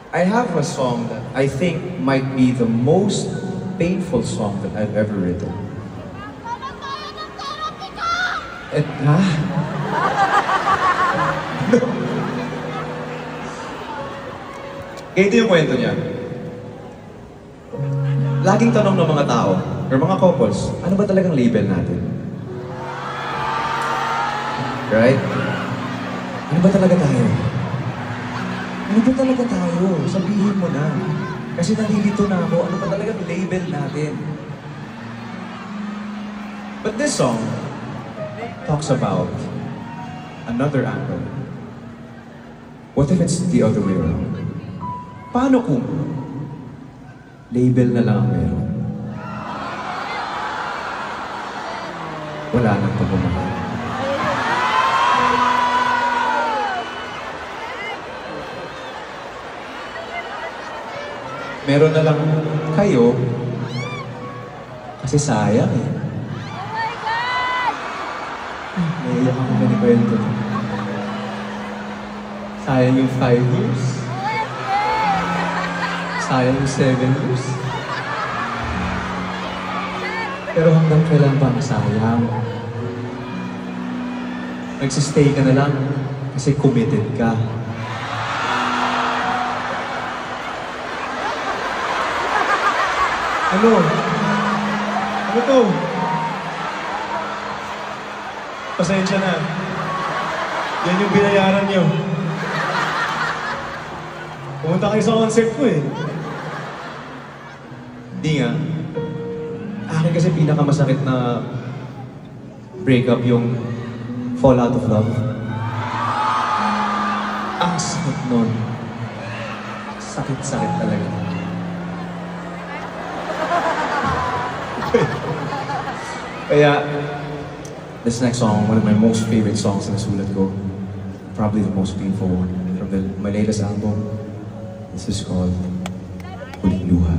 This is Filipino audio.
I have a song that I think might be the most painful song that I've ever written. Ha? Ganito yung kwento niya. Laging tanong ng mga tao, or mga couples, ano ba talagang label natin? Right? Ano ba talaga tayo? Ano ba talaga tayo? Sabihin mo na. Kasi nalilito na ako, ano ba talagang label natin? But this song talks about another angle. What if it's the other way around? Paano kung label na lang ang meron? Wala nang pagmamahal. Meron na lang kayo kasi sayang eh. Naiiyak ako na ni kwento. Sayang yung 5 years. Sayang yung 7 years. Pero hanggang kailan ba masayang? Nagsistay ka na lang kasi committed ka. Ano? Ano to? Pasensya na. Yan yung binayaran nyo. Pumunta kayo sa concert ko eh. Di nga. Akin kasi pinakamasakit na breakup yung fall out of love. Ang sakit nun. Sakit-sakit talaga. Kaya, this next song, one of my most favorite songs na nasulat ko, probably the most painful one from my latest album. This is called Huling Luha.